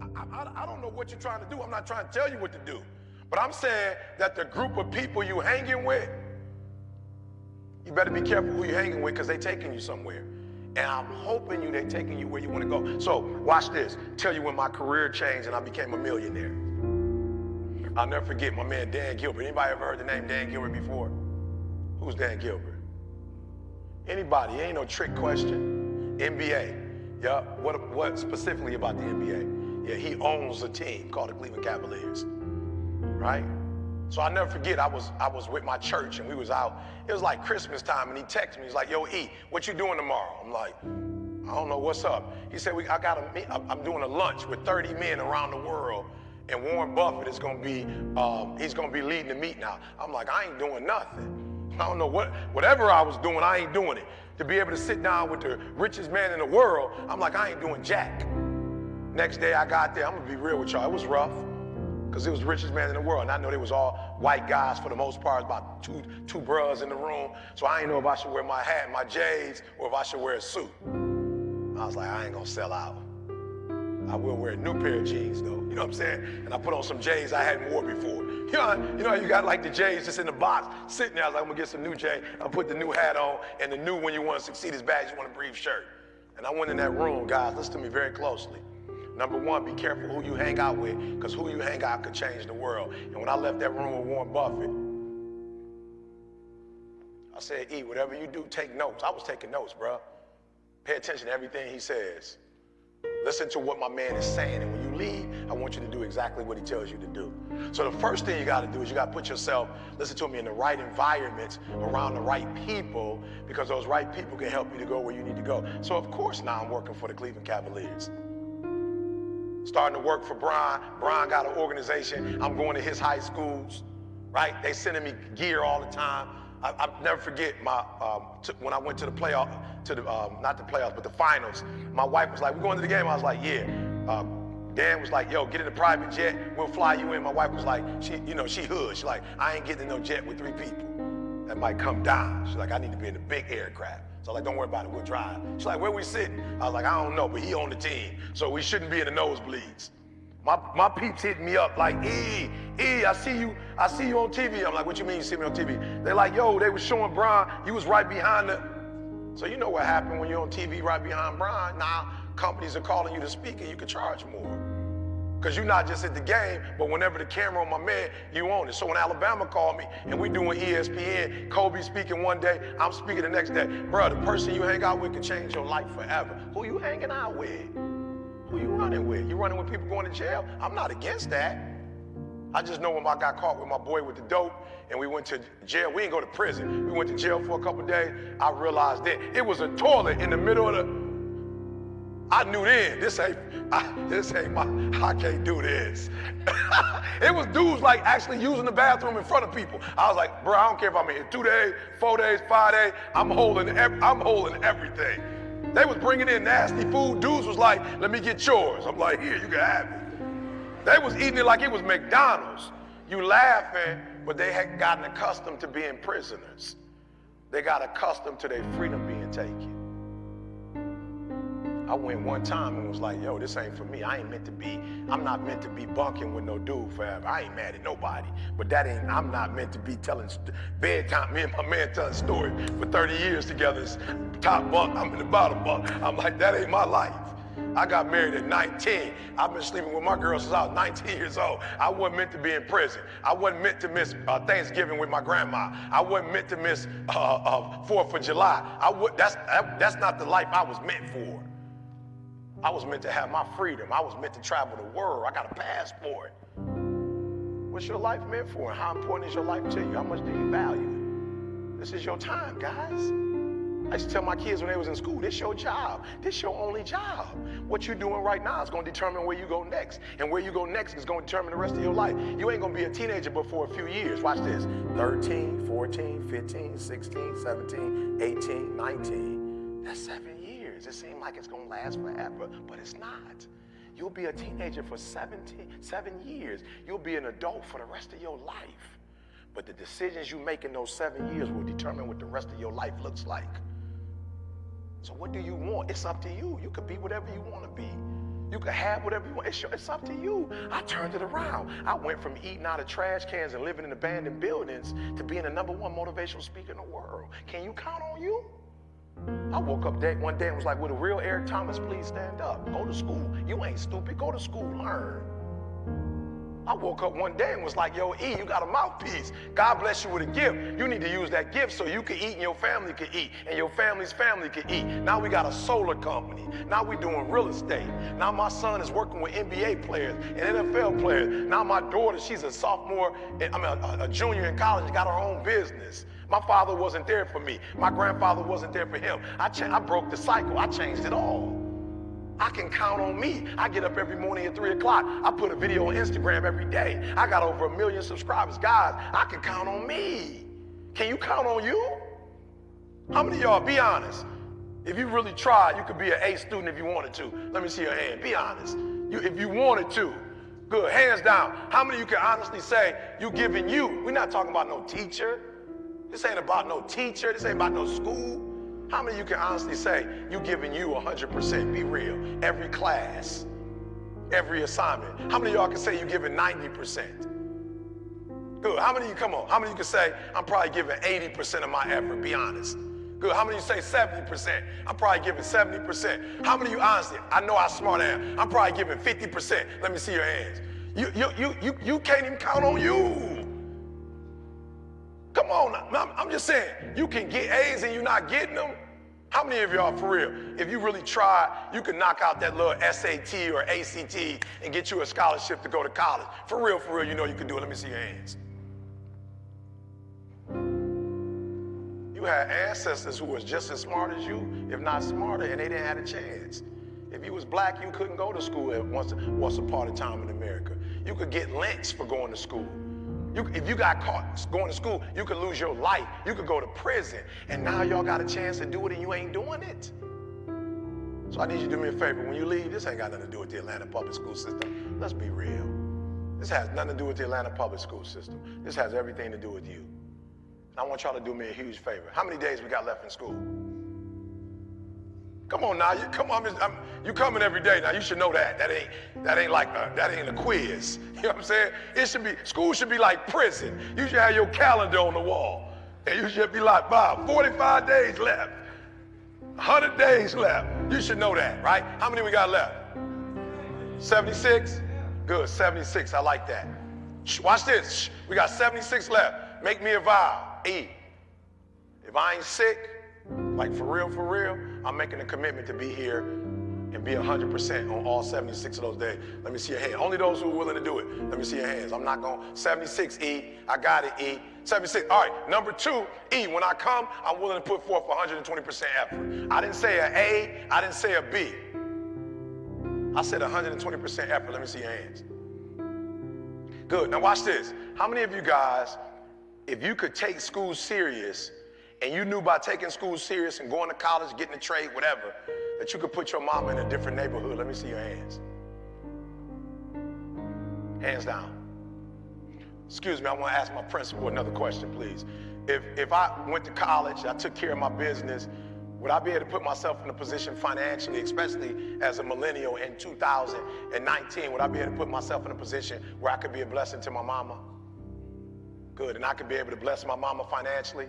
I don't know what you're trying to do. I'm not trying to tell you what to do. But I'm saying that the group of people you hanging with, you better be careful who you're hanging with because they taking you somewhere. And I'm hoping they taking you where you want to go. So watch this. Tell you when my career changed and I became a millionaire. I'll never forget my man Dan Gilbert. Anybody ever heard the name Dan Gilbert before? Who's Dan Gilbert? Anybody? It ain't no trick question. NBA. Yeah. What specifically about the NBA? Yeah, he owns a team called the Cleveland Cavaliers. Right? So I'll never forget, I was with my church and we was out. It was like Christmas time and he texted me. He's like, yo, E, what you doing tomorrow? I'm like, I don't know, what's up? He said, I'm doing a lunch with 30 men around the world and Warren Buffett is gonna be, he's gonna be leading the meet now. I'm like, I ain't doing nothing. I don't know whatever I was doing, I ain't doing it. To be able to sit down with the richest man in the world, I'm like, I ain't doing jack. Next day I got there, I'm gonna be real with y'all, it was rough. Because it was the richest man in the world. And I know they was all white guys for the most part, about two bros in the room. So I didn't know if I should wear my hat, my J's, or if I should wear a suit. I was like, I ain't gonna sell out. I will wear a new pair of jeans though, you know what I'm saying? And I put on some J's I hadn't worn before. You know how you got like the J's just in the box, sitting there. I was like, I'm gonna get some new J. I put the new hat on and the new When You Want to Succeed is Bad You Want to Breathe shirt. And I went in that room, guys, listen to me very closely. Number one, be careful who you hang out with, because who you hang out could change the world. And when I left that room with Warren Buffett, I said, E, whatever you do, take notes. I was taking notes, bro. Pay attention to everything he says. Listen to what my man is saying, and when you leave, I want you to do exactly what he tells you to do. So the first thing you got to do is you got to put yourself, listen to me, in the right environments, around the right people, because those right people can help you to go where you need to go. So of course now I'm working for the Cleveland Cavaliers. Starting to work for Brian. Brian got an organization. I'm going to his high schools, right? They sending me gear all the time. I'll never forget when I went to the playoff, not the playoffs, but the finals. My wife was like, we going to the game? I was like, yeah. Dan was like, yo, get in a private jet. We'll fly you in. My wife was like, she hood. She's like, I ain't getting in no jet with 3 people. That might come down. She's like, I need to be in a big aircraft. So I'm like, don't worry about it, we'll drive. She's like, where we sitting? I was like, I don't know, but he on the team, so we shouldn't be in the nosebleeds. My peeps hitting me up like, E, I see you on TV. I'm like, what you mean you see me on TV? They're like, yo, they was showing Brian, you was right behind the. So you know what happened when you're on TV right behind Brian? Now companies are calling you to speak and you can charge more. Because you're not just at the game, but whenever the camera on my man, you own it. So when Alabama called me and we doing ESPN, Kobe speaking one day, I'm speaking the next day. Bro, the person you hang out with can change your life forever. Who you hanging out with? Who you running with? You running with people going to jail? I'm not against that. I just know when I got caught with my boy with the dope and we went to jail, we didn't go to prison. We went to jail for a couple days. I realized that it was a toilet in the middle of the, I knew then, I can't do this. It was dudes like actually using the bathroom in front of people. I was like, bro, I don't care if I'm in here 2 days, 4 days, 5 days, I'm holding everything. They was bringing in nasty food. Dudes was like, let me get yours. I'm like, here, you can have it. They was eating it like it was McDonald's. You laughing, but they had gotten accustomed to being prisoners. They got accustomed to their freedom being taken. I went one time and was like, yo, this ain't for me. I'm not meant to be bunking with no dude forever. I ain't mad at nobody, but I'm not meant to be telling bedtime. Me and my man telling stories for 30 years together. It's top bunk, I'm in the bottom bunk. I'm like, that ain't my life. I got married at 19. I've been sleeping with my girl since I was 19 years old. I wasn't meant to be in prison. I wasn't meant to miss Thanksgiving with my grandma. I wasn't meant to miss 4th of July. That's not the life I was meant for. I was meant to have my freedom. I was meant to travel the world. I got a passport. What's your life meant for? And how important is your life to you? How much do you value it? This is your time, guys. I used to tell my kids when they was in school, this your job. This your only job. What you're doing right now is going to determine where you go next. And where you go next is going to determine the rest of your life. You ain't going to be a teenager but for a few years. Watch this. 13, 14, 15, 16, 17, 18, 19. That's 7 years. It seems like it's going to last forever, but it's not. You'll be a teenager for 7 years. You'll be an adult for the rest of your life. But the decisions you make in those 7 years will determine what the rest of your life looks like. So what do you want? It's up to you. You could be whatever you want to be. You can have whatever you want. It's up to you. I turned it around. I went from eating out of trash cans and living in abandoned buildings to being the #1 motivational speaker in the world. Can you count on you? I woke up one day and was like, would a real Eric Thomas please stand up? Go to school. You ain't stupid. Go to school. Learn. I woke up one day and was like, yo, E, you got a mouthpiece. God bless you with a gift. You need to use that gift so you can eat and your family can eat and your family's family can eat. Now we got a solar company. Now we doing real estate. Now my son is working with NBA players and NFL players. Now my daughter, she's a sophomore, a junior in college, got her own business. My father wasn't there for me. My grandfather wasn't there for him. I broke the cycle. I changed it all. I can count on me. I get up every morning at 3 o'clock. I put a video on Instagram every day. I got over 1 million subscribers. Guys, I can count on me. Can you count on you? How many of y'all, be honest, if you really tried, you could be an A student if you wanted to. Let me see your hand. Be honest. If you wanted to. Good. Hands down. How many of you can honestly say you giving you? We're not talking about no teacher. This ain't about no teacher. This ain't about no school. How many of you can honestly say you giving you 100%? Be real. Every class, every assignment. How many of y'all can say you giving 90%? Good. How many of you, come on, how many of you can say I'm probably giving 80% of my effort? Be honest. Good. How many of you say 70%? I'm probably giving 70%. How many of you honestly, I know how smart I am, I'm probably giving 50%. Let me see your hands. You can't even count on you. Come on, I'm just saying, you can get A's and you're not getting them. How many of y'all, for real, if you really try, you can knock out that little SAT or ACT and get you a scholarship to go to college? For real, you know you can do it. Let me see your hands. You had ancestors who was just as smart as you, if not smarter, and they didn't have a chance. If you was black, you couldn't go to school once upon a time in America. You could get lynched for going to school. If you got caught going to school, you could lose your life. You could go to prison. And now y'all got a chance to do it and you ain't doing it. So I need you to do me a favor. When you leave, this ain't got nothing to do with the Atlanta public school system. Let's be real. This has nothing to do with the Atlanta public school system. This has everything to do with you. And I want y'all to do me a huge favor. How many days we got left in school? Come on now, you coming every day now. You should know that. That ain't a quiz. You know what I'm saying? School should be like prison. You should have your calendar on the wall, and you should be like, Bob, 45 days left, 100 days left. You should know that, right? How many we got left? 76. Good, 76. I like that. Watch this. We got 76 left. Make me a vow. E. If I ain't sick, like for real, I'm making a commitment to be here and be 100% on all 76 of those days. Let me see your hand. Only those who are willing to do it. Let me see your hands. I'm not going, 76, E. I got it, E. 76. All right, number 2, E. When I come, I'm willing to put forth 120% effort. I didn't say an A. I didn't say a B. I said 120% effort. Let me see your hands. Good. Now watch this. How many of you guys, if you could take school serious, and you knew by taking school serious and going to college, getting a trade, whatever, that you could put your mama in a different neighborhood? Let me see your hands. Hands down. Excuse me, I want to ask my principal another question, please. If I went to college, I took care of my business, would I be able to put myself in a position financially, especially as a millennial in 2019, would I be able to put myself in a position where I could be a blessing to my mama? Good, and I could be able to bless my mama financially?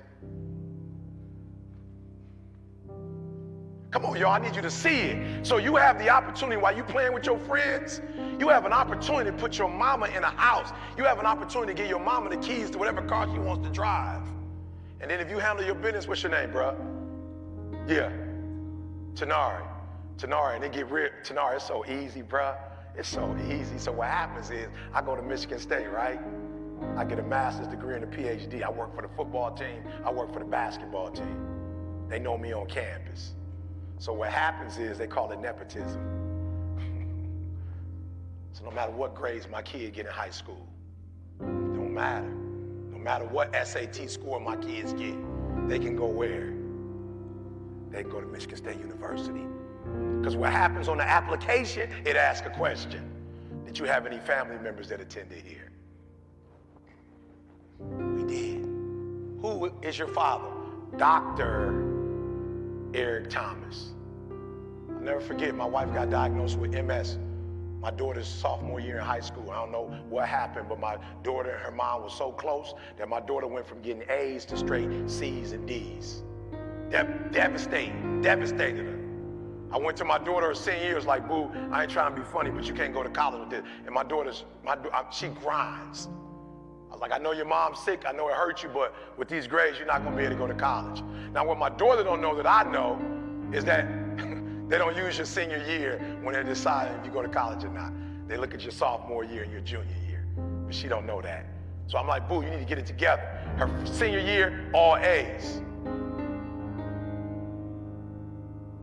Come on, y'all, I need you to see it. So you have the opportunity while you playing with your friends, you have an opportunity to put your mama in a house. You have an opportunity to give your mama the keys to whatever car she wants to drive. And then if you handle your business, what's your name, bro? Yeah, Tanari, and they get real. Tanari, it's so easy, bro. It's so easy. So what happens is I go to Michigan State, right? I get a master's degree and a PhD. I work for the football team. I work for the basketball team. They know me on campus. So what happens is they call it nepotism. So no matter what grades my kid get in high school, it don't matter. No matter what SAT score my kids get, they can go where? They can go to Michigan State University. Because what happens on the application, it asks a question. Did you have any family members that attended here? We did. Who is your father? Dr. Eric Thomas. I'll never forget, my wife got diagnosed with MS My daughter's sophomore year in high school. I don't know what happened, but my daughter and her mom was so close that my daughter went from getting A's to straight C's and D's. Devastated her. I went to my daughter her senior year, was like, boo, I ain't trying to be funny, but you can't go to college with this. And my daughter's, she grinds. I was like, I know your mom's sick, I know it hurt you, but with these grades, you're not gonna be able to go to college. Now, what my daughter don't know that I know is that they don't use your senior year when they're deciding if you go to college or not. They look at your sophomore year and your junior year, but she don't know that. So I'm like, boo, you need to get it together. Her senior year, all A's.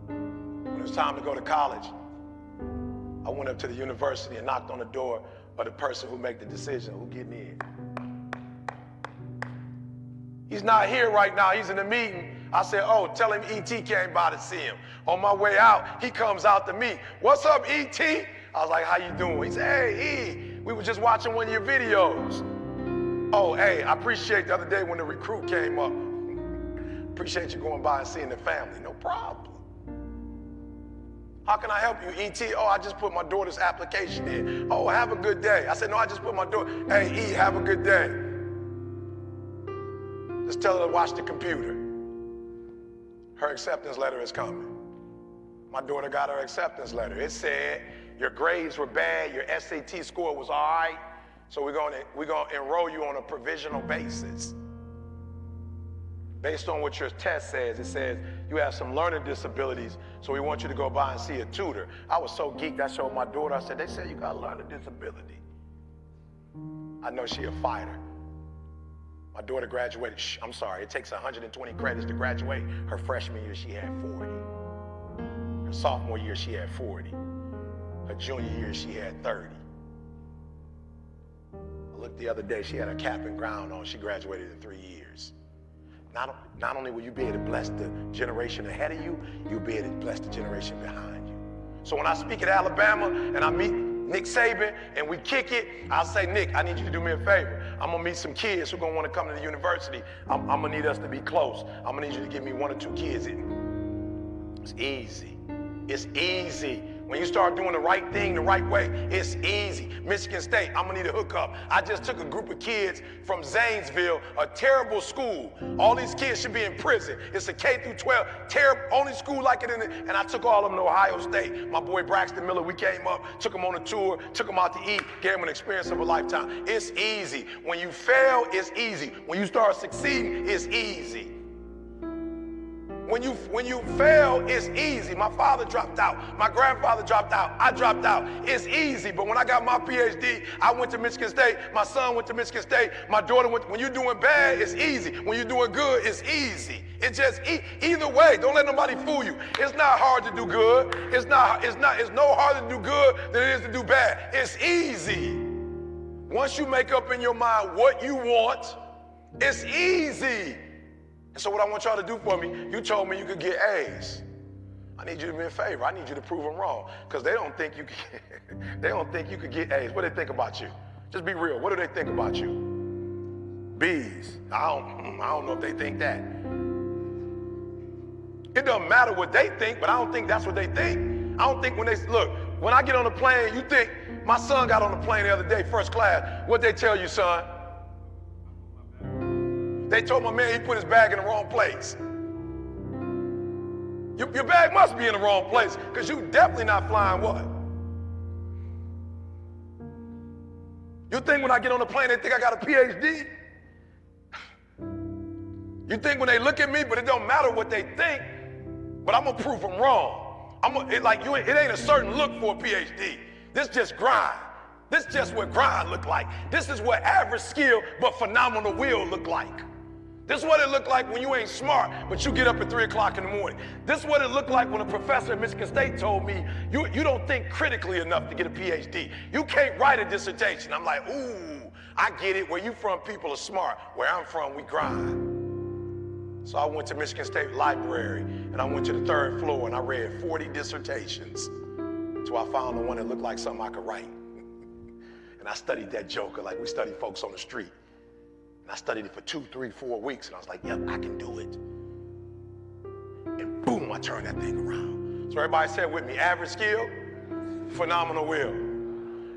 When it was time to go to college, I went up to the university and knocked on the door of the person who make the decision, who getting in. He's not here right now, he's in a meeting. I said, oh, tell him E.T. came by to see him. On my way out, he comes out to me. What's up, E.T.? I was like, how you doing? He said, hey, E, we were just watching one of your videos. Oh, hey, I appreciate the other day when the recruit came up. Appreciate you going by and seeing the family. No problem. How can I help you, E.T.? Oh, I just put my daughter's application in. Oh, have a good day. I said, no, I just put my daughter. Hey, E, have a good day. Just tell her to watch the computer. Her acceptance letter is coming. My daughter got her acceptance letter. It said, your grades were bad, your SAT score was all right, so we're gonna enroll you on a provisional basis. Based on what your test says, it says you have some learning disabilities, so we want you to go by and see a tutor. I was so geeked, I showed my daughter, I said, they said you got a learning disability. I know she a fighter. My daughter graduated, I'm sorry, it takes 120 credits to graduate. Her freshman year, she had 40. Her sophomore year, she had 40. Her junior year, she had 30. I looked the other day, she had a cap and gown on. She graduated in 3 years. Not only will you be able to bless the generation ahead of you, you'll be able to bless the generation behind you. So when I speak at Alabama and I meet Nick Saban and we kick it, I'll say, Nick, I need you to do me a favor. I'm gonna meet some kids who are gonna want to come to the university. I'm gonna need us to be close. I'm gonna need you to give me 1 or 2 kids in. It's easy. It's easy. When you start doing the right thing the right way, it's easy. Michigan State, I'm gonna need a hookup. I just took a group of kids from Zanesville, a terrible school. All these kids should be in prison. It's a K through 12, terrible, only school like it in it. And I took all of them to Ohio State. My boy Braxton Miller, we came up, took him on a tour, took him out to eat, gave him an experience of a lifetime. It's easy. When you fail, it's easy. When you start succeeding, it's easy. When you fail, it's easy. My father dropped out. My grandfather dropped out. I dropped out. It's easy. But when I got my PhD, I went to Michigan State. My son went to Michigan State. My daughter went. When you're doing bad, it's easy. When you're doing good, it's easy. It's just either way. Don't let nobody fool you. It's not hard to do good. It's no harder to do good than it is to do bad. It's easy. Once you make up in your mind what you want, it's easy. And so what I want y'all to do for me, you told me you could get A's. I need you to do me a favor. I need you to prove them wrong. Because they don't think you could get A's. What do they think about you? Just be real. What do they think about you? B's. I don't know if they think that. It doesn't matter what they think, but I don't think that's what they think. I don't think when I get on the plane, you think, my son got on the plane the other day, first class. What'd they tell you, son? They told my man he put his bag in the wrong place. Your bag must be in the wrong place because you definitely not flying what? You think when I get on the plane they think I got a PhD? You think when they look at me, but it don't matter what they think, but I'm gonna prove them wrong. It ain't a certain look for a PhD. This just grind. This just what grind look like. This is what average skill but phenomenal will look like. This is what it looked like when you ain't smart, but you get up at 3 o'clock in the morning. This is what it looked like when a professor at Michigan State told me, you don't think critically enough to get a PhD. You can't write a dissertation. I'm like, ooh, I get it. Where you from, people are smart. Where I'm from, we grind. So I went to Michigan State Library, and I went to the 3rd floor, and I read 40 dissertations until I found the one that looked like something I could write. And I studied that joker like we study folks on the street. And I studied it for 2, 3, 4 weeks, and I was like, yep, I can do it. And boom, I turned that thing around. So everybody said with me, average skill, phenomenal will.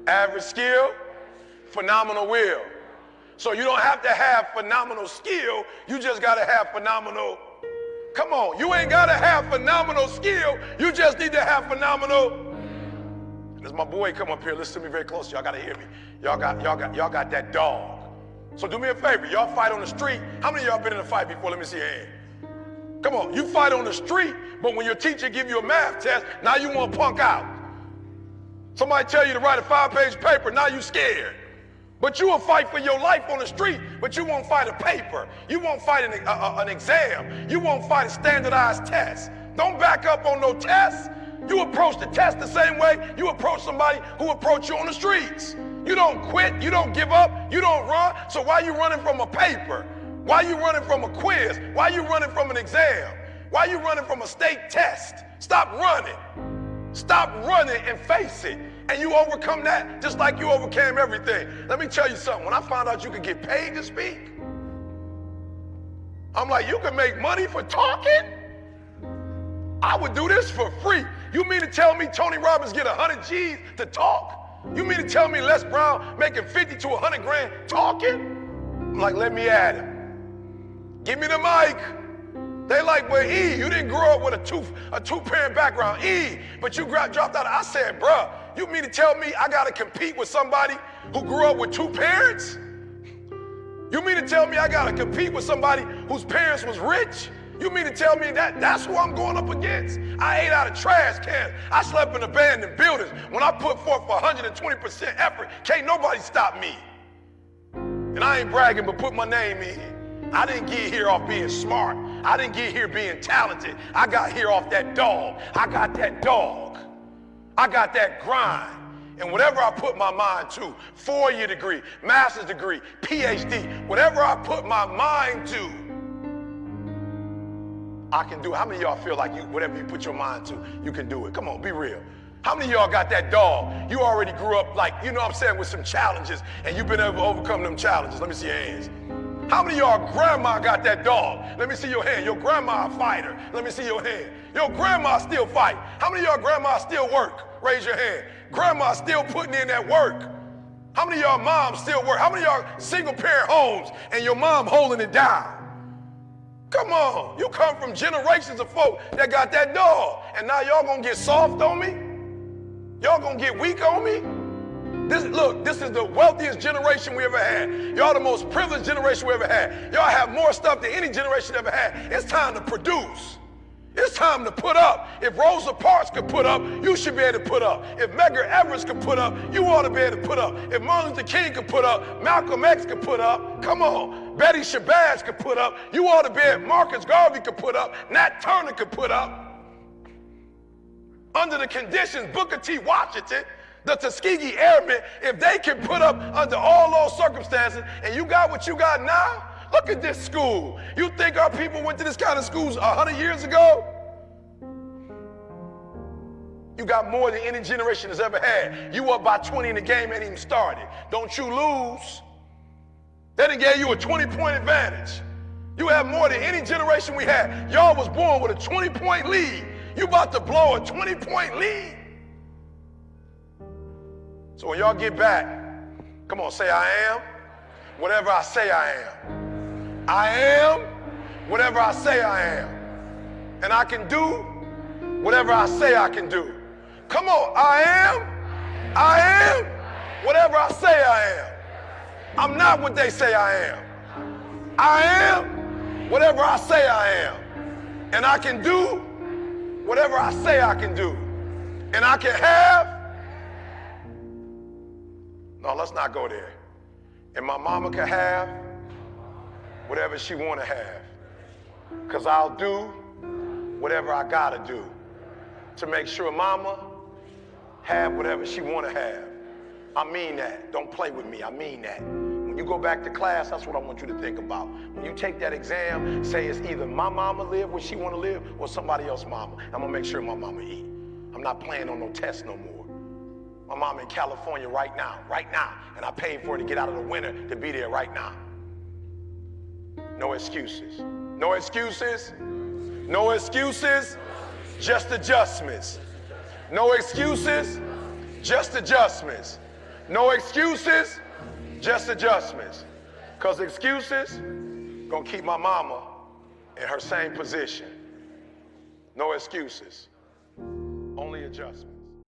Average skill, phenomenal will. So you don't have to have phenomenal skill, you just gotta have phenomenal, come on, you ain't gotta have phenomenal skill, you just need to have phenomenal. As my boy come up here, listen to me very close, y'all gotta hear me. Y'all got that dog. So do me a favor, y'all fight on the street. How many of y'all been in a fight before? Let me see your hand. Come on, you fight on the street, but when your teacher give you a math test, now you want to punk out. Somebody tell you to write a 5-page paper, now you scared. But you will fight for your life on the street, but you won't fight a paper. You won't fight an exam. You won't fight a standardized test. Don't back up on no tests. You approach the test the same way you approach somebody who approached you on the streets. You don't quit, you don't give up, you don't run. So why are you running from a paper? Why are you running from a quiz? Why are you running from an exam? Why are you running from a state test? Stop running. Stop running and face it. And you overcome that just like you overcame everything. Let me tell you something. When I found out you could get paid to speak, I'm like, you can make money for talking? I would do this for free. You mean to tell me Tony Robbins get 100 G's to talk? You mean to tell me Les Brown making 50 to 100 grand talking? I'm like, let me at him. Give me the mic. They like, well, E, you didn't grow up with a two-parent background, E, but you dropped out. I said, bruh, you mean to tell me I gotta compete with somebody who grew up with 2 parents? You mean to tell me I gotta compete with somebody whose parents was rich? You mean to tell me that's who I'm going up against? I ate out of trash cans. I slept in abandoned buildings. When I put forth 120% effort, can't nobody stop me. And I ain't bragging, but put my name in. I didn't get here off being smart. I didn't get here being talented. I got here off that dog. I got that dog. I got that grind. And whatever I put my mind to, 4-year degree, master's degree, PhD, whatever I put my mind to, I can do it. How many of y'all feel like whatever you put your mind to, you can do it? Come on, be real. How many of y'all got that dog? You already grew up like, you know what I'm saying, with some challenges, and you've been able to overcome them challenges. Let me see your hands. How many of y'all grandma got that dog? Let me see your hand. Your grandma a fighter. Let me see your hand. Your grandma still fight. How many of y'all grandma still work? Raise your hand. Grandma still putting in that work. How many of y'all moms still work? How many of y'all single parent homes and your mom holding it down? Come on, you come from generations of folk that got that dog, and now y'all gonna get soft on me? Y'all gonna get weak on me? This is the wealthiest generation we ever had. Y'all the most privileged generation we ever had. Y'all have more stuff than any generation ever had. It's time to produce. It's time to put up. If Rosa Parks could put up, you should be able to put up. If Medgar Evers could put up, you ought to be able to put up. If Martin Luther King could put up, Malcolm X could put up. Come on. Betty Shabazz could put up. You ought to be able, Marcus Garvey could put up. Nat Turner could put up. Under the conditions, Booker T. Washington, the Tuskegee Airmen, if they can put up under all those circumstances, and you got what you got now, look at this school. You think our people went to this kind of schools 100 years ago? You got more than any generation has ever had. You up by 20 and the game ain't even started. Don't you lose. They done gave you a 20-point advantage. You have more than any generation we had. Y'all was born with a 20-point lead. You about to blow a 20-point lead. So when y'all get back, come on, say I am whatever I say I am. I am whatever I say I am. And I can do whatever I say I can do. Come on, I am whatever I say I am. I'm not what they say I am. I am whatever I say I am. And I can do whatever I say I can do. And I can have. No, let's not go there. And my mama can have whatever she want to have. Because I'll do whatever I got to do to make sure mama have whatever she want to have. I mean that. Don't play with me. I mean that. When you go back to class, that's what I want you to think about. When you take that exam, say it's either my mama live where she want to live or somebody else's mama. I'm going to make sure my mama eat. I'm not playing on no test no more. My mom in California right now, and I paid for her to get out of the winter to be there right now. No excuses. No excuses. No excuses. Just adjustments. No excuses. Just adjustments. No excuses, just adjustments. Because excuses gonna keep my mama in her same position. No excuses, only adjustments.